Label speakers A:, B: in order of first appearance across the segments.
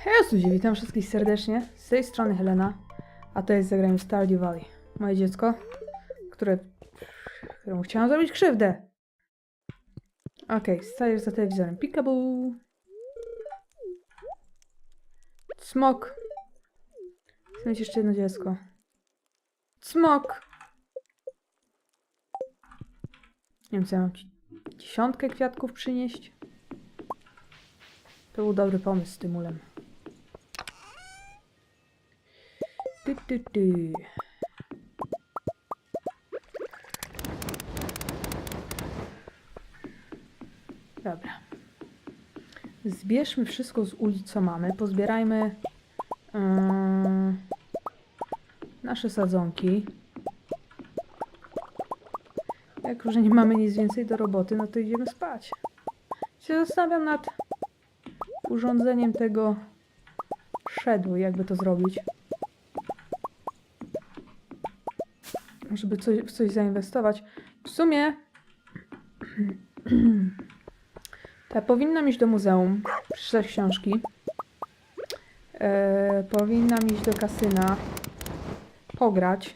A: Hej, ludzie, witam wszystkich serdecznie. Z tej strony Helena, a to jest zagranie Stardew Valley. Moje dziecko, któremu chciałam zrobić krzywdę. Okej, stajesz za telewizorem. Peekaboo. Smok. Chcę mieć jeszcze jedno dziecko. Smok. Nie wiem, co ja mam ci 10 kwiatków przynieść. To był dobry pomysł z tym ulem. Ty. Dobra. Zbierzmy wszystko z ulic, co mamy. Pozbierajmy nasze sadzonki. Jako że nie mamy nic więcej do roboty, no to idziemy spać. Się zastanawiam nad urządzeniem tego szedu, jakby to zrobić. Żeby w coś zainwestować. W sumie to powinnam iść do muzeum, przeczytać książki. Powinnam iść do kasyna, pograć.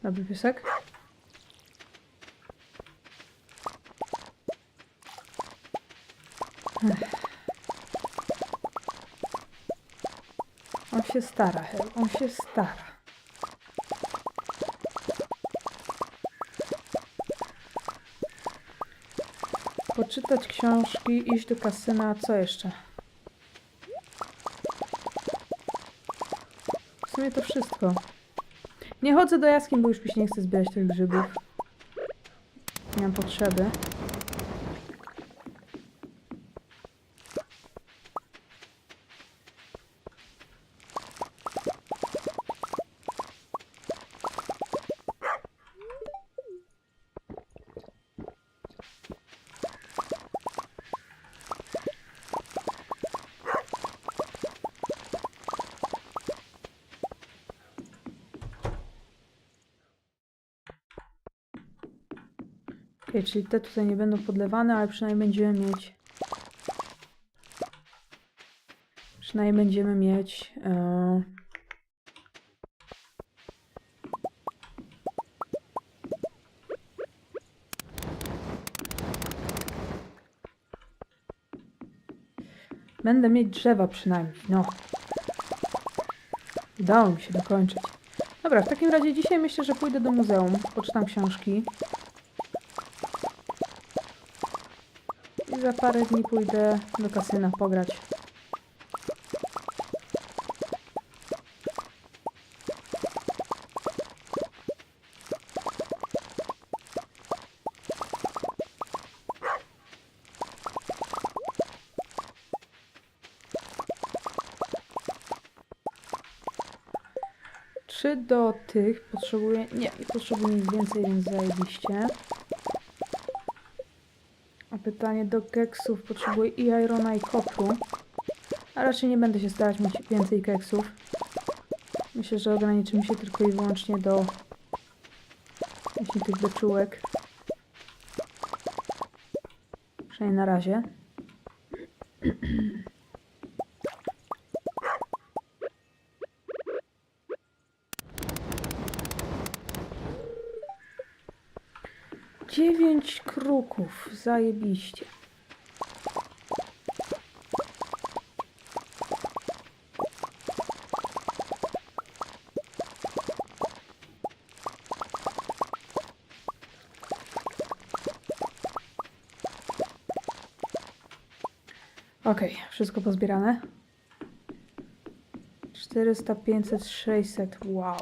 A: Dobry piesek. On się stara, Hel. On się stara. Poczytać książki, iść do kasyna, co jeszcze? W sumie to wszystko. Nie chodzę do jaskiń, bo już mi się nie chce zbierać tych grzybów. Nie mam potrzeby. Okay, czyli te tutaj nie będą podlewane, ale przynajmniej będziemy mieć... Będę mieć drzewa przynajmniej, no. Udało mi się dokończyć. Dobra, w takim razie dzisiaj myślę, że pójdę do muzeum, poczytam książki. I za parę dni pójdę do kasyna pograć. Czy do tych potrzebuję... Nie potrzebuję nic więcej, więc zajebiście. A pytanie do keksów potrzebuję i irona, i kopru. A raczej nie będę się starać mieć więcej keksów. Myślę, że ograniczymy się tylko i wyłącznie do właśnie tych beczułek. Przynajmniej na razie. Dziewięć kruków, zajebiście. Okej, wszystko pozbierane. 400, 500, 600, wow.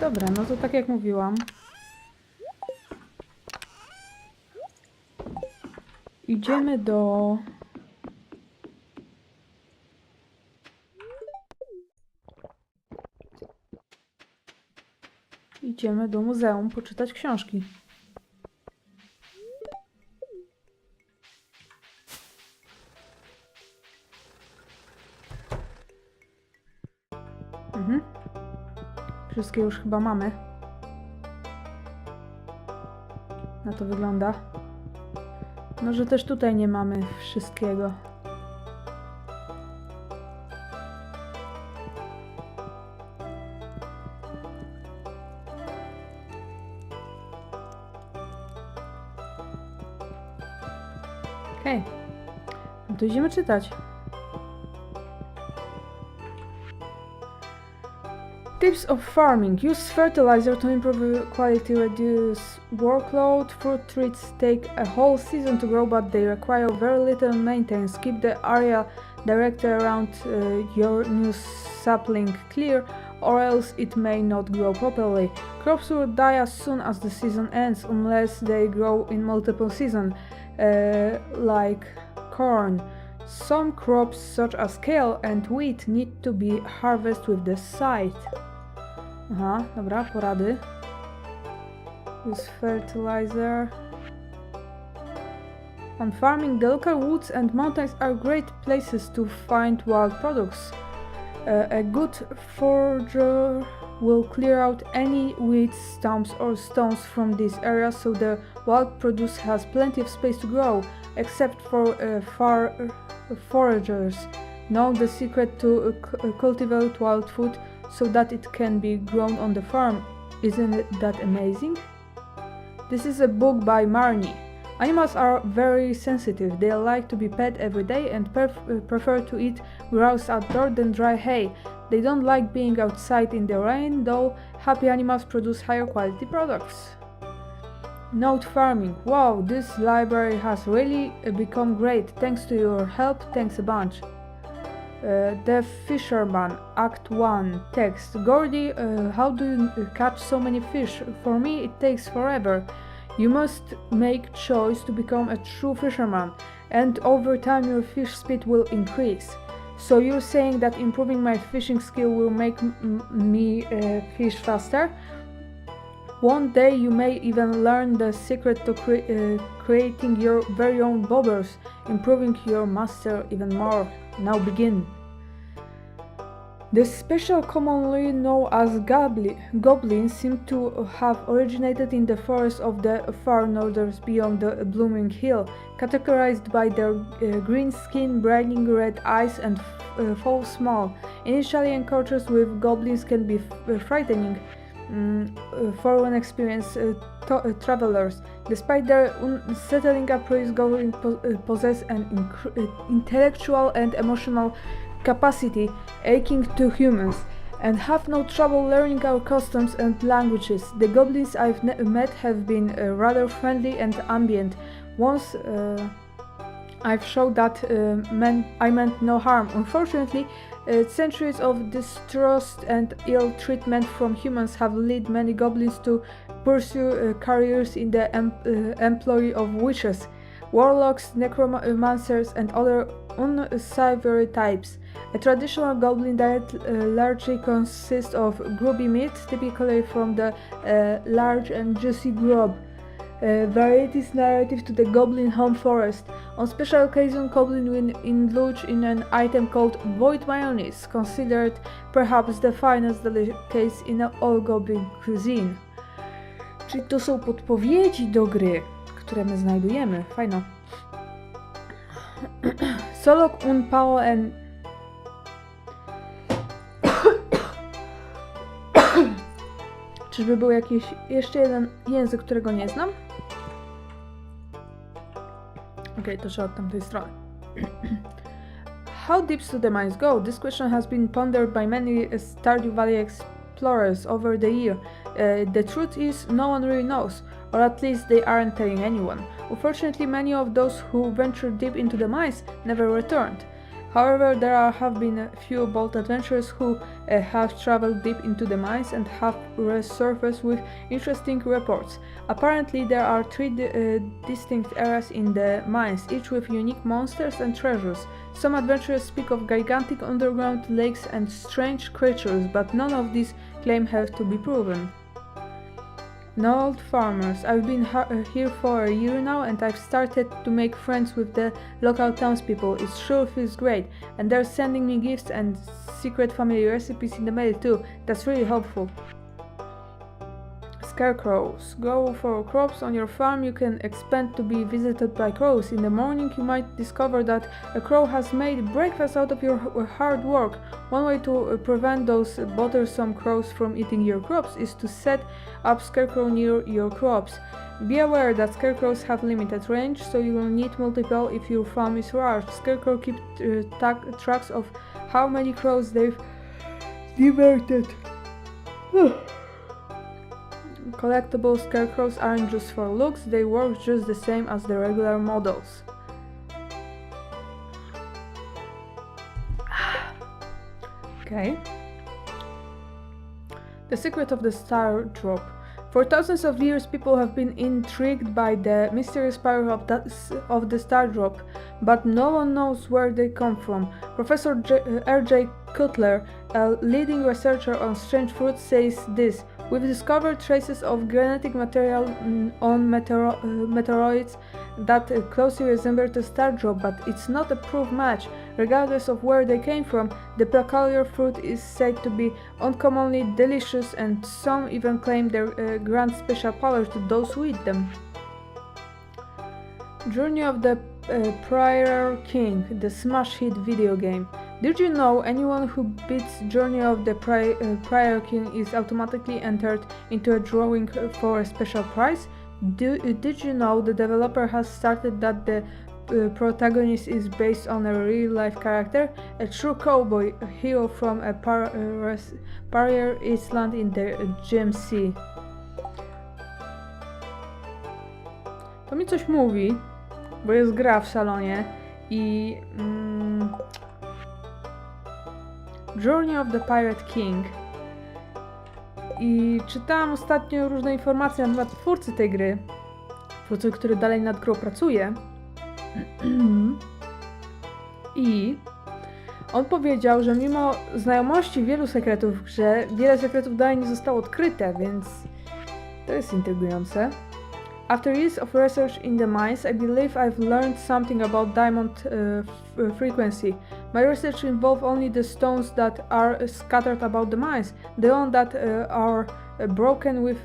A: Dobra, no to tak jak mówiłam. Idziemy do... Idziemy do muzeum poczytać książki. Wszystkie już chyba mamy. Na to wygląda. Może też tutaj nie mamy wszystkiego. Okej. No to idziemy czytać. Tips of farming. Use fertilizer to improve quality, reduce workload. Fruit trees take a whole season to grow, but they require very little maintenance. Keep the area directly around your new sapling clear, or else it may not grow properly. Crops will die as soon as the season ends, unless they grow in multiple seasons, like corn. Some crops, such as kale and wheat, need to be harvested with the scythe. Aha, dobra, porady. Use fertilizer. On farming, the local woods and mountains are great places to find wild products. A good forager will clear out any weeds, stumps or stones from these areas so the wild produce has plenty of space to grow, except for foragers. Know the secret to cultivate wild food so that it can be grown on the farm. Isn't that amazing? This is a book by Marnie. Animals are very sensitive. They like to be pet every day and prefer to eat grass outdoors than dry hay. They don't like being outside in the rain, though happy animals produce higher quality products. Note farming. Wow, this library has really become great. Thanks to your help, thanks a bunch. The Fisherman, Act 1. Text. Gordy, how do you catch so many fish? For me, it takes forever. You must make choice to become a true fisherman, and over time your fish speed will increase. So you're saying that improving my fishing skill will make me fish faster? One day you may even learn the secret to creating your very own bobbers, improving your master even more. Now begin. The special commonly known as goblins seem to have originated in the forests of the far northern beyond the blooming hill, categorized by their green skin, brightening red eyes and foul smell. Initially encounters with goblins can be frightening for unexperienced travelers. Despite their unsettling appearance, goblins possess an intellectual and emotional capacity akin to humans, and have no trouble learning our customs and languages. The goblins I've met have been rather friendly and ambient. Once I've showed that I meant no harm. Unfortunately, centuries of distrust and ill treatment from humans have led many goblins to pursue careers in the employ of witches, warlocks, necromancers, and other unsavory types. A traditional goblin diet largely consists of grubby meat, typically from the large and juicy grub. Varieties narrative to the goblin home forest. On special occasions, goblin will indulge in an item called void mayonnaise, considered perhaps the finest delicacy in all goblin cuisine. Czyli to są podpowiedzi do gry, które my znajdujemy. Fajno. Solok un pao en... Czyżby był jakiś jeszcze jeden język, którego nie znam? Okej, to trzeba od tamtej strony. How deep do the mines go? This question has been pondered by many Stardew Valley explorers over the year. The truth is, no one really knows, or at least they aren't telling anyone. Unfortunately, many of those who ventured deep into the mines never returned. However, there have been a few bold adventurers who have traveled deep into the mines and have resurfaced with interesting reports. Apparently, there are three distinct areas in the mines, each with unique monsters and treasures. Some adventurers speak of gigantic underground lakes and strange creatures, but none of these claims have to be proven. Old farmers. I've been here for a year now and I've started to make friends with the local townspeople. It sure feels great. And they're sending me gifts and secret family recipes in the mail too. That's really helpful. Scarecrows. Go for crops on your farm. You can expect to be visited by crows. In the morning you might discover that a crow has made breakfast out of your hard work. One way to prevent those bothersome crows from eating your crops is to set up scarecrow near your crops. Be aware that scarecrows have limited range, so you will need multiple if your farm is large. Scarecrow keep tracks of how many crows they've diverted. Collectible scarecrows aren't just for looks, they work just the same as the regular models. Okay. The secret of the star drop. For thousands of years, people have been intrigued by the mysterious power of the star drop, but no one knows where they come from. Professor R.J. Cutler, a leading researcher on strange fruits, says this: "We've discovered traces of genetic material on meteoroids that closely resemble the star drop, but it's not a proof match. Regardless of where they came from, the peculiar fruit is said to be uncommonly delicious, and some even claim their grant special power to those who eat them." Journey of the Prior King, the smash hit video game. Did you know anyone who beats Journey of the Prior King is automatically entered into a drawing for a special prize? Did you know the developer has started that the protagonist is based on a real-life character, a true cowboy hero from a Parier Island in the GMC? To mi coś mówi, bo jest gra w salonie i Journey of the Pirate King. I czytałam ostatnio różne informacje na temat twórcy tej gry, twórcy, który dalej nad grą pracuje. I on powiedział, że mimo znajomości wielu sekretów w grze, wiele sekretów dalej nie zostało odkryte, więc to jest intrygujące. After years of research in the mines, I believe I've learned something about diamond frequency. My research involved only the stones that are scattered about the mines, the ones that are broken with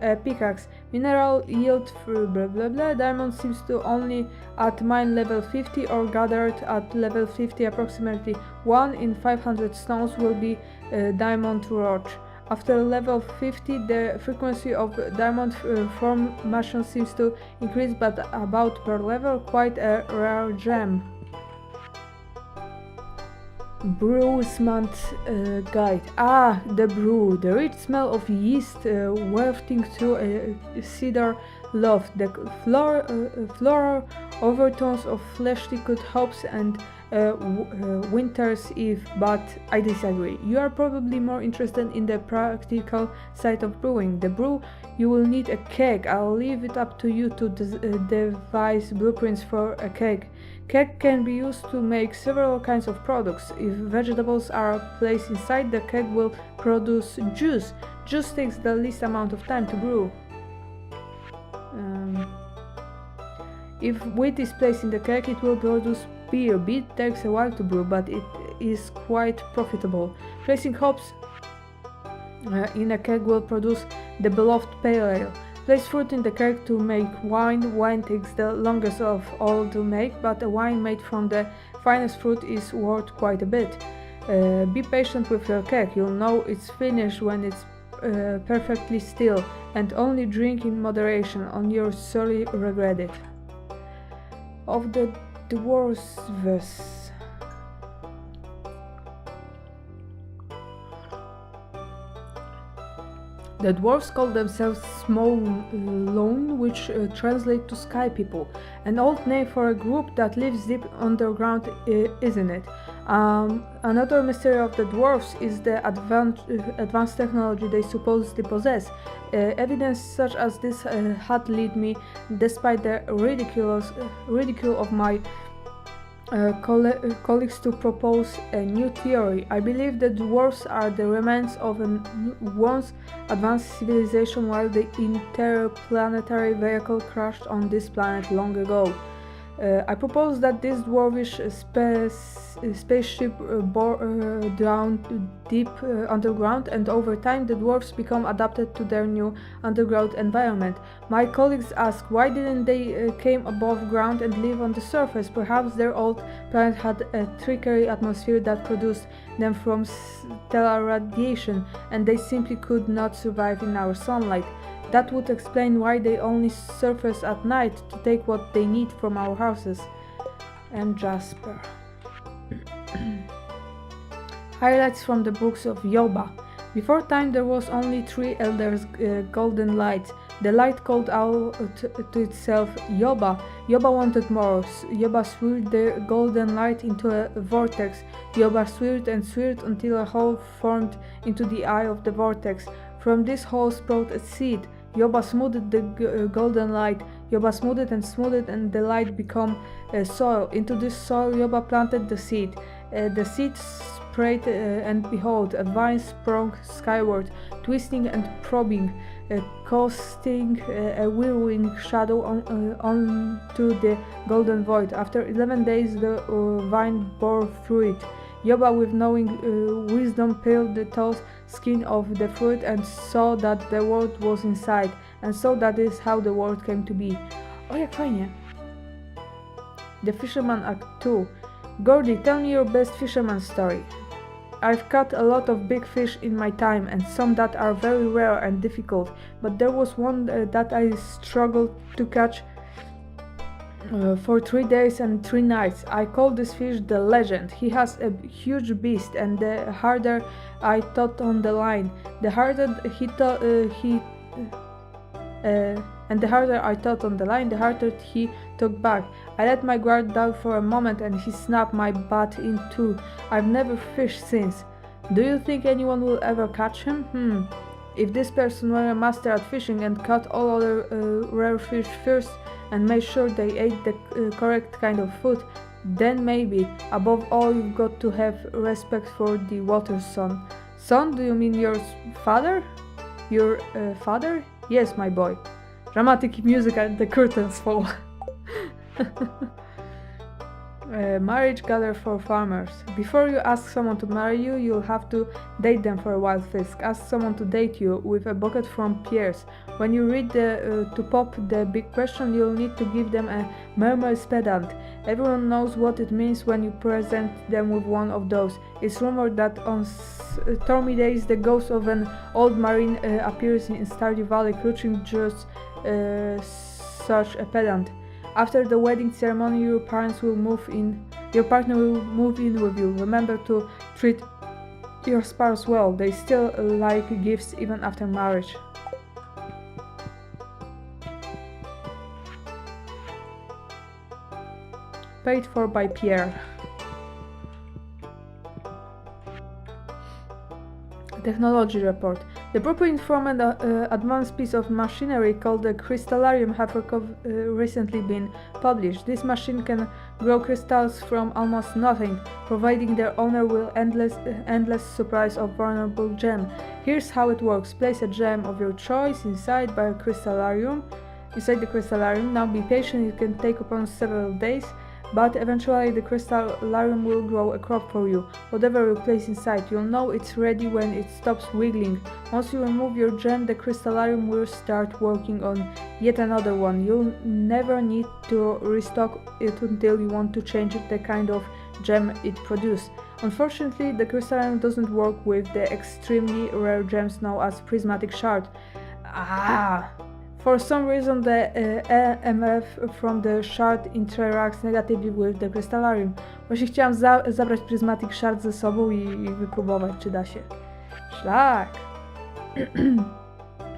A: a pickaxe. Mineral yield blah blah blah. Diamond seems to only at mine level 50 or gathered at level 50. Approximately 1 in 500 stones will be diamond roach. After level 50, the frequency of diamond formation seems to increase, but about per level, quite a rare gem. Brewsman's Guide. Ah, the brew. The rich smell of yeast wafting through a cedar loft. The floral overtones of fleshly cooked hops and Winter's Eve, but I disagree. You are probably more interested in the practical side of brewing. The brew, you will need a keg. I'll leave it up to you to devise blueprints for a keg. Keg can be used to make several kinds of products. If vegetables are placed inside, the keg will produce juice. Juice takes the least amount of time to brew. If wheat is placed in the keg, it will produce beer. Beer takes a while to brew, but it is quite profitable. Placing hops in a keg will produce the beloved pale ale. Place fruit in the keg to make wine. Wine takes the longest of all to make, but a wine made from the finest fruit is worth quite a bit. Be patient with your keg. You'll know it's finished when it's perfectly still, and only drink in moderation, or you'll sorely regret it. Of the dwarves. The dwarves call themselves Small Lone, which translates to Sky People, an old name for a group that lives deep underground, isn't it? Another mystery of the dwarves is the advanced technology they supposedly possess. Evidence such as this had led me, despite the ridicule of my colleagues to propose a new theory. I believe that dwarfs are the remains of a once advanced civilization while the interplanetary vehicle crashed on this planet long ago. I propose that this dwarvish spaceship drowned deep underground, and over time the dwarfs become adapted to their new underground environment. My colleagues ask why didn't they came above ground and live on the surface. Perhaps their old planet had a trickery atmosphere that produced them from stellar radiation, and they simply could not survive in our sunlight. That would explain why they only surface at night to take what they need from our houses. And Jasper. Highlights from the books of Yoba. Before time there was only three elders' golden lights. The light called out to itself, Yoba. Yoba wanted more. Yoba swirled the golden light into a vortex. Yoba swirled and swirled until a hole formed into the eye of the vortex. From this hole sprouted a seed. Yoba smoothed the golden light. Yoba smoothed and the light became soil. Into this soil Yoba planted the seed. The seed spread and behold, a vine sprung skyward, twisting and probing, casting a whirling shadow onto the golden void. After 11 days the vine bore fruit. Yoba, with knowing wisdom, peeled the tough skin of the fruit and saw that the world was inside, and so that is how the world came to be. O, jak fajnie. The Fisherman Act 2. Gordy, tell me your best fisherman story. I've caught a lot of big fish in my time, and some that are very rare and difficult, but there was one that I struggled to catch for 3 days and 3 nights. I call this fish the legend. He has a huge beast, and the harder I taught on the line, the harder he took back. I let my guard down for a moment, and he snapped my butt in two. I've never fished since. Do you think anyone will ever catch him? If this person were a master at fishing and caught all other rare fish first, and made sure they ate the correct kind of food, then maybe. Above all, you've got to have respect for the water's son. Son, do you mean your father? Your father? Yes, my boy. Dramatic music and the curtains fall. Marriage gather for farmers. Before you ask someone to marry you, you'll have to date them for a while first. Ask someone to date you with a bucket from Pierre's. When you read to pop the big question, you'll need to give them a murmurous pedant. Everyone knows what it means when you present them with one of those. It's rumored that on stormy days the ghost of an old marine appears in Stardew Valley, clutching just such a pedant. After the wedding ceremony, your partner will move in with you. Remember to treat your spouse well. They still like gifts even after marriage. Paid for by Pierre. Technology report. The blueprint from an advanced piece of machinery called the crystallarium have recently been published. This machine can grow crystals from almost nothing, providing their owner with endless supplies of vulnerable gem. Here's how it works. Place a gem of your choice inside the crystallarium. Now be patient, it can take upon several days, but eventually the crystallarium will grow a crop for you. Whatever you place inside, you'll know it's ready when it stops wiggling. Once you remove your gem, the crystallarium will start working on yet another one. You'll never need to restock it until you want to change the kind of gem it produces. Unfortunately, the crystallarium doesn't work with the extremely rare gems known as prismatic shard. For some reason, the EMF from the shard interacts negatively with the crystallarium. Właśnie chciałam zabrać prismatic shard ze sobą i wypróbować, czy da się. Szlak!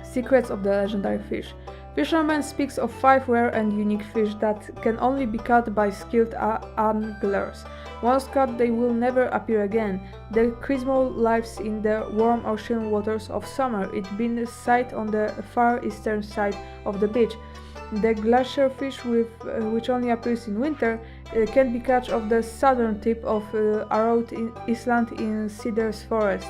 A: Secrets of the legendary fish. Fisherman speaks of 5 rare and unique fish that can only be caught by skilled anglers. Once caught, they will never appear again. The Crismo lives in the warm ocean waters of summer. It's been sighted on the far eastern side of the beach. The glacier fish, which only appears in winter, can be catch of the southern tip of Arrow Island in Cedars Forest.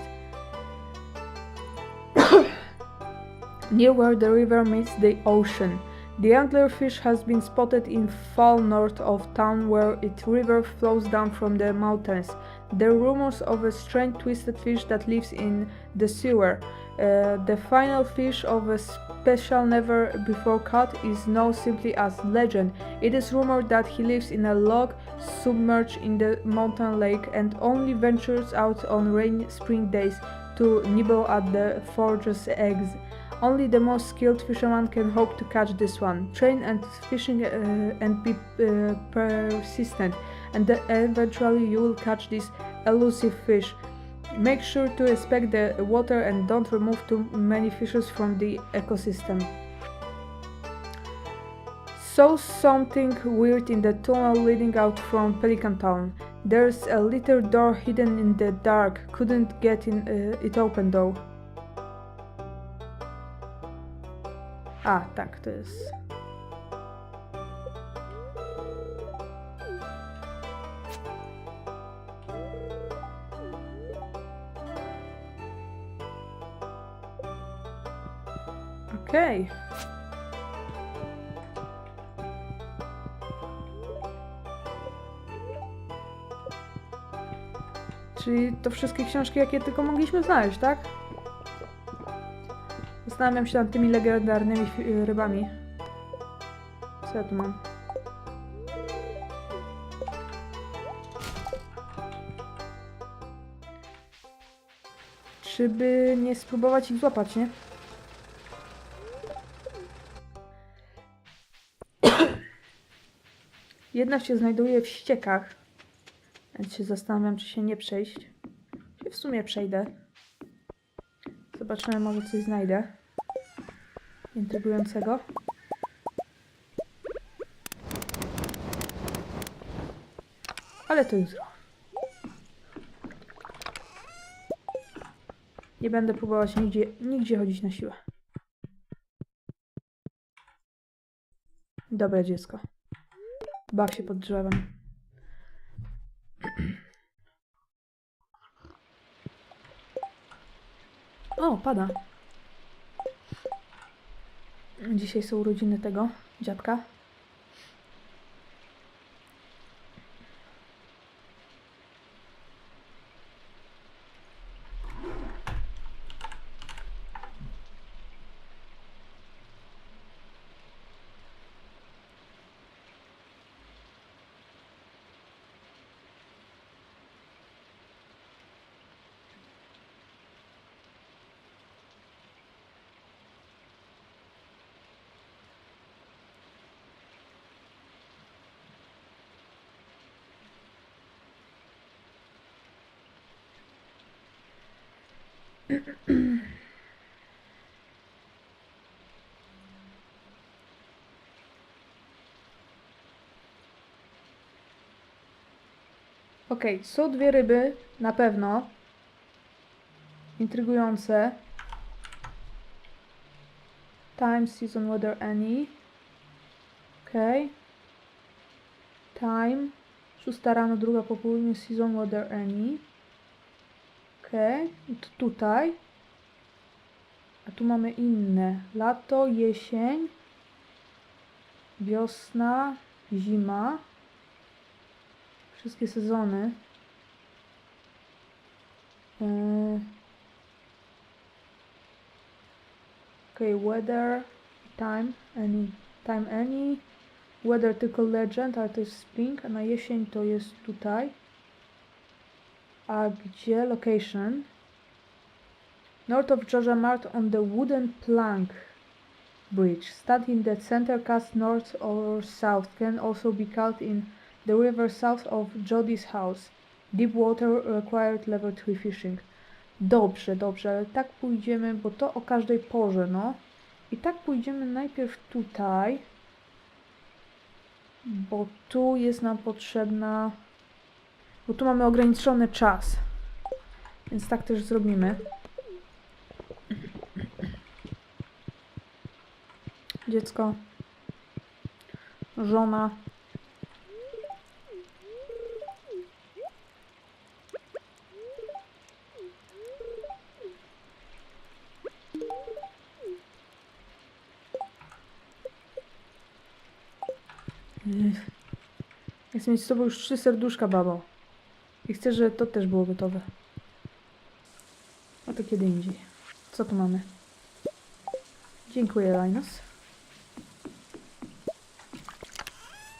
A: Near where the river meets the ocean. The anglerfish has been spotted in far north of town where its river flows down from the mountains. There are rumors of a strange twisted fish that lives in the sewer. The final fish of a special never before caught is known simply as Legend. It is rumored that he lives in a log submerged in the mountain lake and only ventures out on rainy spring days to nibble at the forge's eggs. Only the most skilled fisherman can hope to catch this one. Train and fishing and be persistent, and eventually you will catch this elusive fish. Make sure to respect the water and don't remove too many fishes from the ecosystem. Saw something weird in the tunnel leading out from Pelican Town. There's a little door hidden in the dark. Couldn't get it open though. A, tak, to jest. Okej. Czyli to wszystkie książki, jakie tylko mogliśmy znaleźć, tak? Zastanawiam się nad tymi legendarnymi rybami. Co ja tu mam? Czy by nie spróbować ich złapać, nie? Jedna się znajduje w ściekach. Więc się zastanawiam, czy się nie przejść. Się w sumie przejdę. Zobaczymy, może coś znajdę intrygującego. Ale to jutro. Nie będę próbować nigdzie chodzić na siłę. Dobre dziecko. Baw się pod drzewem. O, pada. Dzisiaj są urodziny tego dziadka. Okej, są dwie ryby, na pewno. Intrygujące. Time, season, weather, any. Okej. Time. 6 rano, 2 po południu, season, weather, any. Okej. I to tutaj. A tu mamy inne. Lato, jesień. Wiosna, zima. Wszystkie sezony. Weather, time, any. Time, any. Weather tylko legend, ale to jest spring, a na jesień to jest tutaj. A gdzie? Location. North of Georgia Mart on the wooden plank bridge. Stand in the center cast north or south. Can also be caught in the river south of Jody's house. Deep water required level 3 fishing. Dobrze, dobrze, ale tak pójdziemy, bo to o każdej porze, no. I tak pójdziemy najpierw tutaj, bo tu jest nam potrzebna, bo tu mamy ograniczony czas. Więc tak też zrobimy. Dziecko, żona. Ja chcę mieć z tobą już 3 serduszka, babo. I chcę, żeby to też było gotowe. A to kiedy indziej. Co tu mamy? Dziękuję, Linus.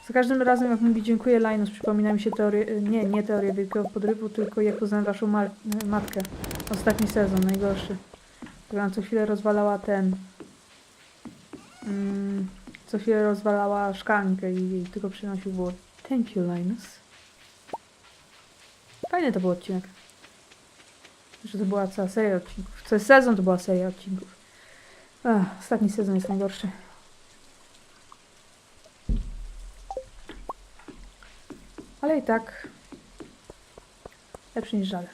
A: Za każdym razem, jak mówi dziękuję, Linus, przypomina mi się teorię... Nie teorię wielkiego podrywu, tylko jak poznałem waszą matkę. Ostatni sezon, najgorszy. Która nam co chwilę rozwalała ten... co chwilę rozwalała szklankę i tylko przynosił było thank you, Linus. Fajny to był odcinek. Że to była cała seria odcinków. Cały sezon to była seria odcinków. Ostatni sezon jest najgorszy. Ale i tak lepszy niż żale.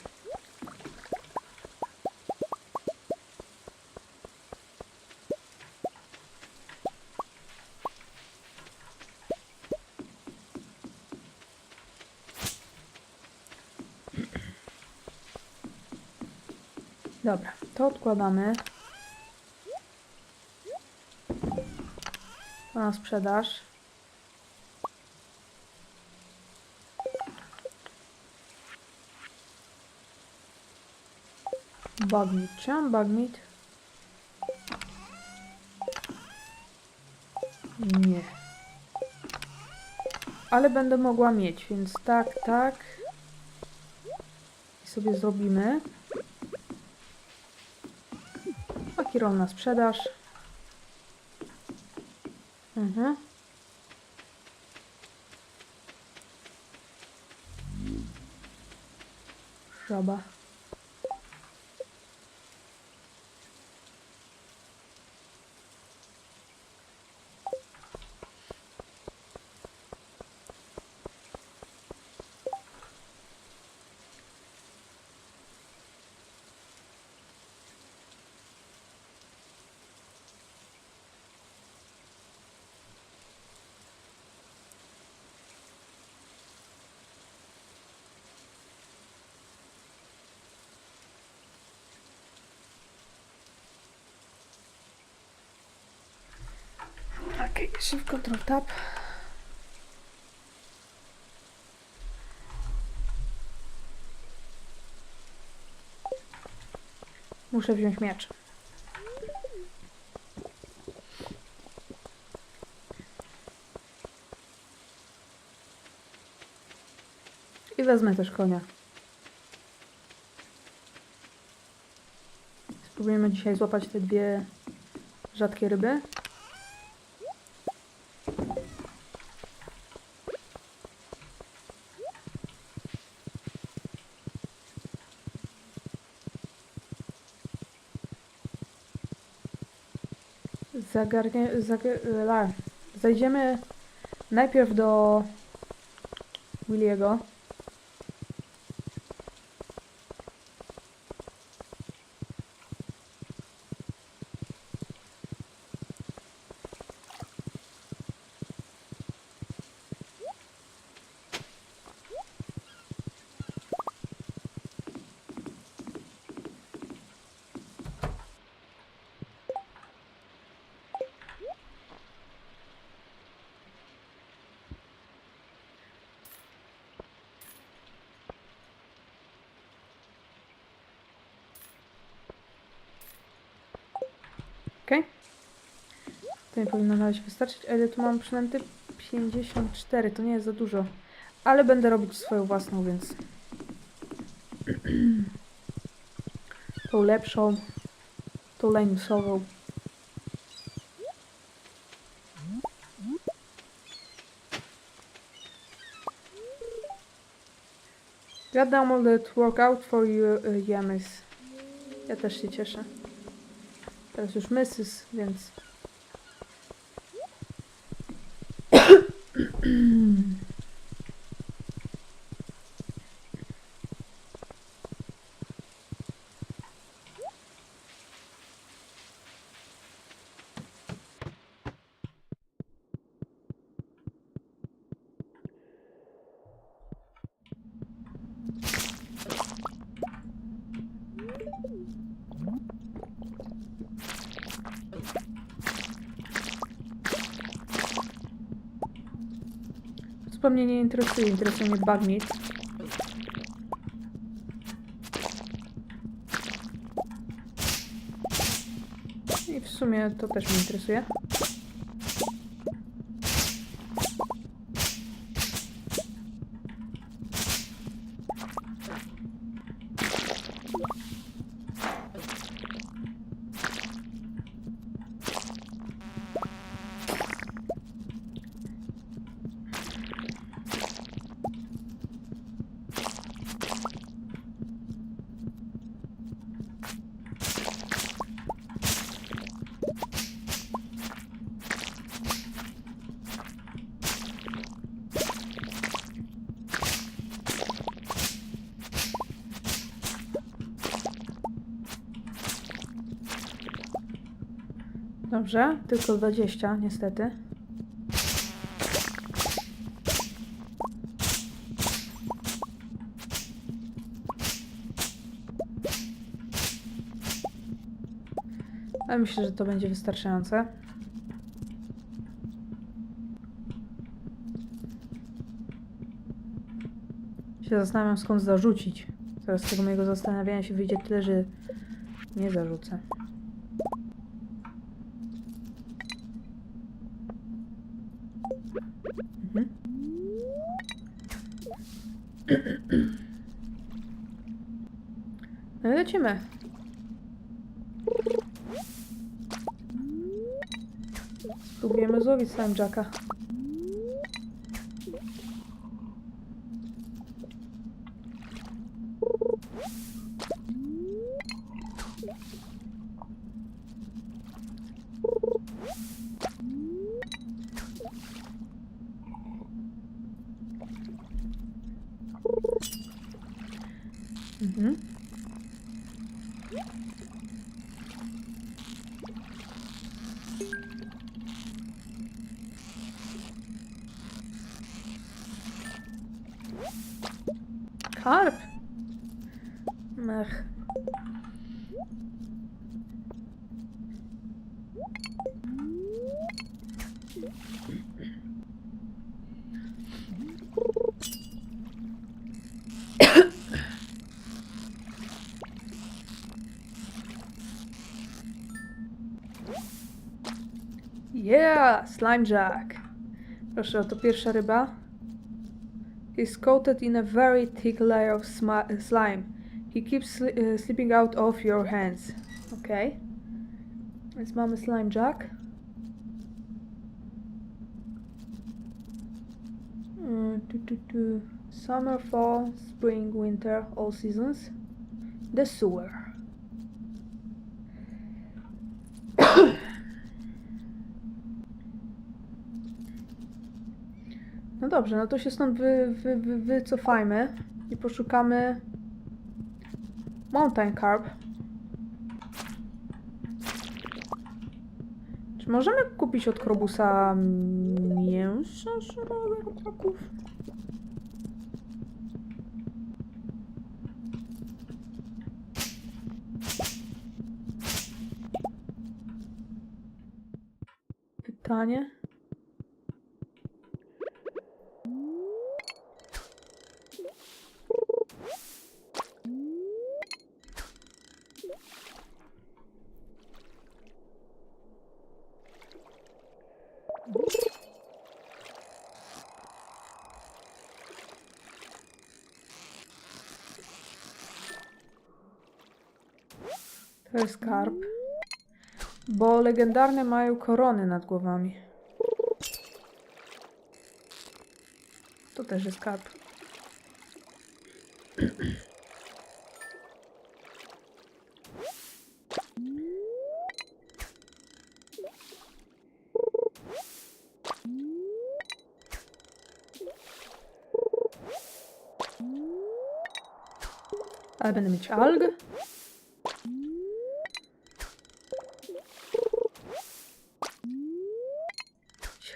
A: Dobra, to odkładamy. To na sprzedaż. Bugmeat. Czy mam bugmeat? Nie. Ale będę mogła mieć, więc tak. I sobie zrobimy. Taki roll na sprzedaż. Żaba. Okej, shift control tab. Muszę wziąć miecz. I wezmę też konia. Spróbujemy dzisiaj złapać te 2 rzadkie ryby. Zajdziemy najpierw do Williego. Okej. To nie powinno nawet wystarczyć, ale tu mam przynęty 54, to nie jest za dużo. Ale będę robić swoją własną, więc... tą lepszą, tą lamusową. Got down all that work out for you, Yamis. Ja też się cieszę. Teraz już Mrs., więc... wyspa mnie nie interesuje. Interesuje mnie bagmit. I w sumie to też mnie interesuje. Dobrze, tylko 20 niestety. Ale myślę, że to będzie wystarczające. Się zastanawiam, skąd zarzucić. Teraz z tego mojego zastanawiania się wyjdzie tyle, że nie zarzucę. No i lecimy. Spróbujemy złowić slime jacka. Karp. Mech. Yeah, slime jack. Proszę, oto pierwsza ryba. He's coated in a very thick layer of slime. He keeps slipping out of your hands. Okay. Więc mamy slime jack. Summer, fall, spring, winter, all seasons. The sewer. No dobrze, no to się stąd wycofajmy i poszukamy mountain carp. Czy możemy kupić od Krobusa mięso surowe chłopaków? Pytanie. To jest karp. Bo legendarne mają korony nad głowami. To też jest karp. Ale będę mieć alg.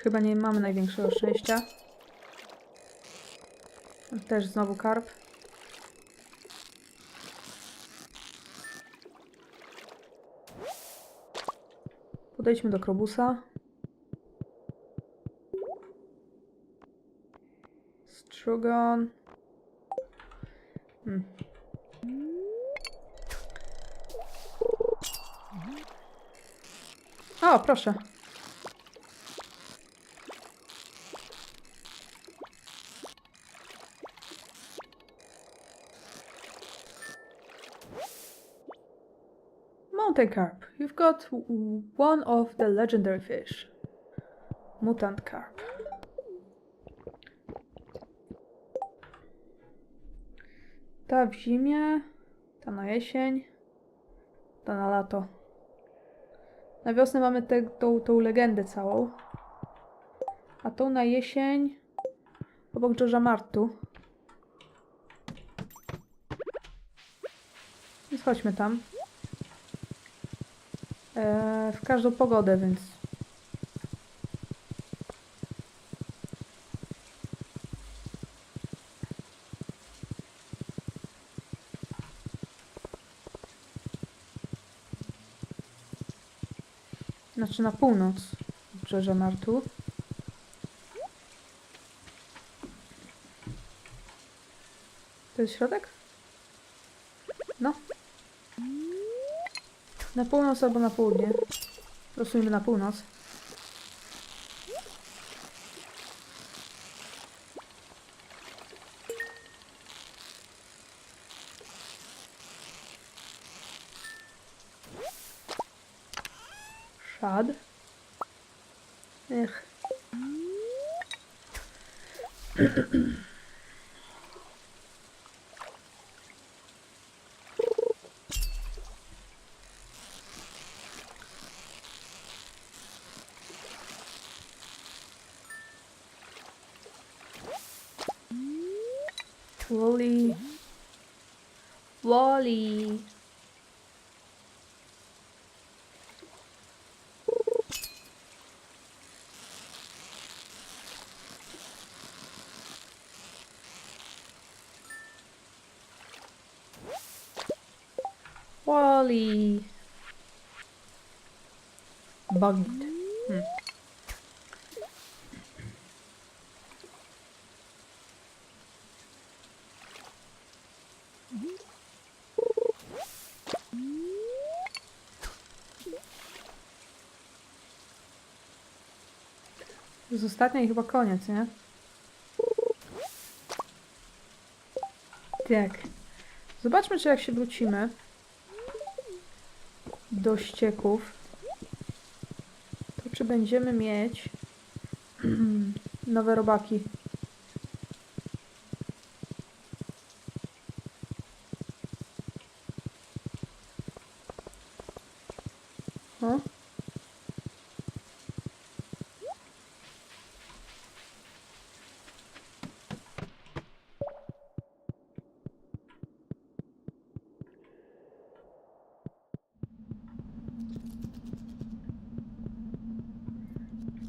A: Chyba nie mamy największego szczęścia. Też znowu karp. Podejdźmy do Krobusa. Szugon. O, proszę. Mountain carp. You've got one of the legendary fish. Mutant carp. Ta w zimie, ta na jesień, ta na lato. Na wiosnę mamy tą legendę całą. A tą na jesień obok George'a Martu. Więc chodźmy tam. W każdą pogodę, więc... Znaczy na północ George'a Martu. To jest środek? No. Na północ albo na południe. Losujmy na północ. Szad. Ech. Wally. Wally. Wally. Bugged. To jest ostatnia i chyba koniec, nie? Tak. Zobaczmy, czy jak się wrócimy do ścieków, to czy będziemy mieć nowe robaki. O.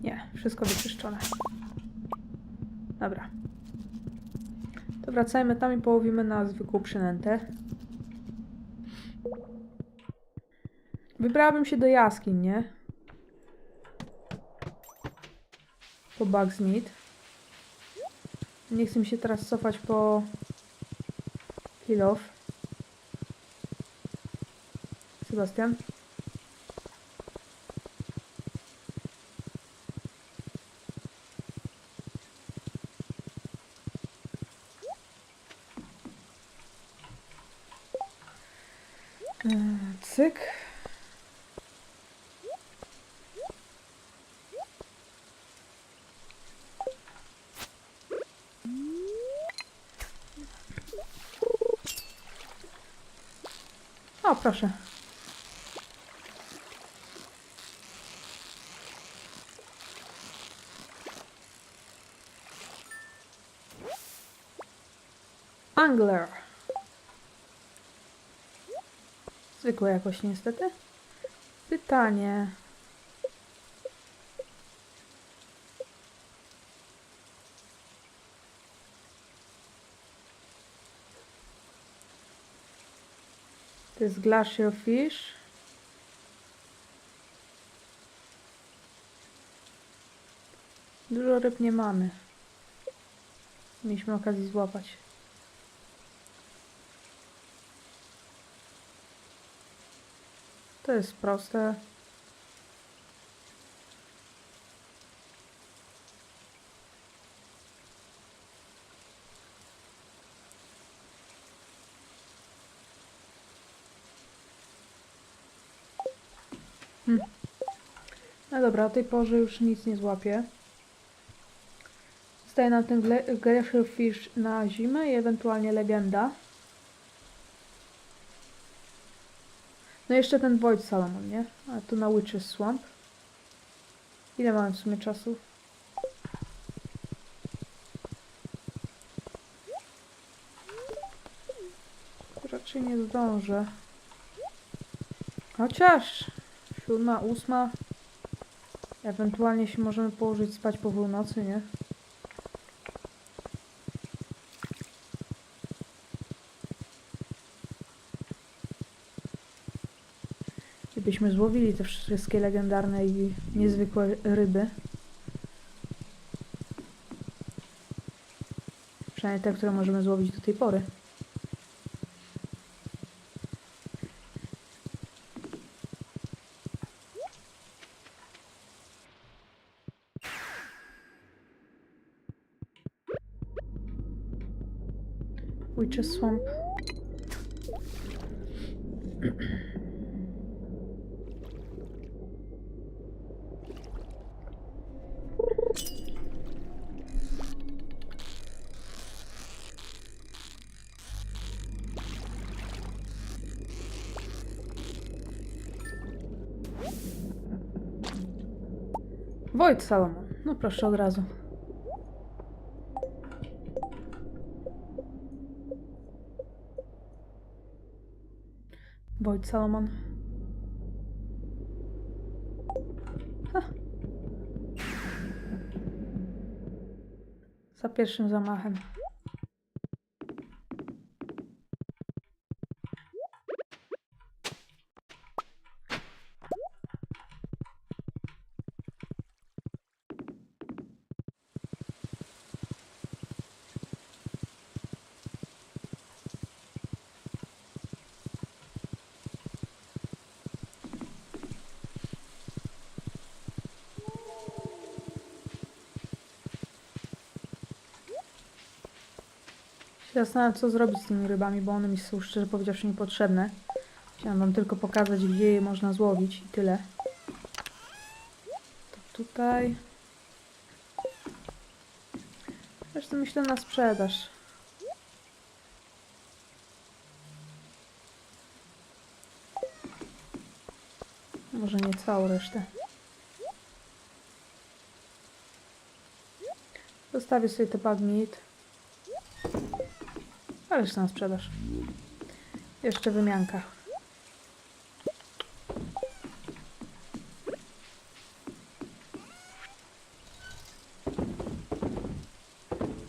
A: Nie, wszystko wyczyszczone. Dobra. To wracajmy tam i połowimy na zwykłą przynętę. Wybrałabym się do jaskiń, nie? Po Bugsmeat. Nie chcę mi się teraz cofać po Kill Off. Sebastian? Cyk. O, proszę. Angler. Zwykłe jakoś niestety. Pytanie. To jest glacial fish. Dużo ryb nie mamy. mieliśmy okazję złapać. To jest proste. No dobra, o tej porze już nic nie złapię. Zostaje nam ten Glacier Fish na zimę i ewentualnie legenda. No i jeszcze ten Void Salmon, nie? A tu na Witch's Swamp. Ile mamy w sumie czasu? Raczej nie zdążę. Chociaż 7, 8. Ewentualnie się możemy położyć spać po północy, nie? Gdybyśmy złowili te wszystkie legendarne i niezwykłe ryby. Przynajmniej te, które możemy złowić do tej pory. Witch's Swamp. Void Salmon. No proszę, od razu. Void Salmon. Ha. Za pierwszym zamachem. Zastanawiam się, co zrobić z tymi rybami, bo one mi są szczerze powiedziawszy niepotrzebne. Chciałam wam tylko pokazać, gdzie je można złowić i tyle. To tutaj. Zresztą myślę na sprzedaż. Może nie całą resztę. Zostawię sobie te bag meat. Ale jeszcze na sprzedaż. Jeszcze wymianka.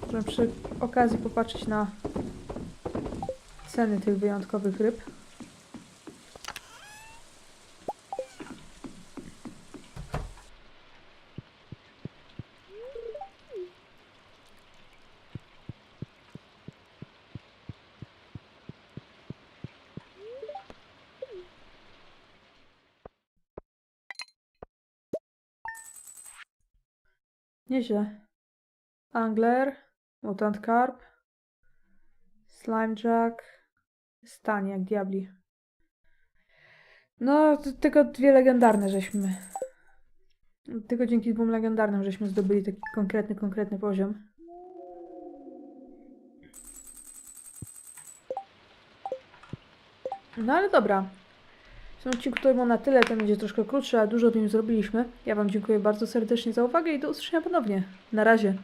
A: Możemy przy okazji popatrzeć na ceny tych wyjątkowych ryb. Nieźle. Angler, mutant carp, slime jack, stanie jak diabli. No, tylko dwie legendarne żeśmy. Tylko dzięki dwóm legendarnym żeśmy zdobyli taki konkretny poziom. No ale dobra. W tym odcinku to było na tyle, ten będzie troszkę krótszy, ale dużo o tym zrobiliśmy. Ja wam dziękuję bardzo serdecznie za uwagę i do usłyszenia ponownie. Na razie.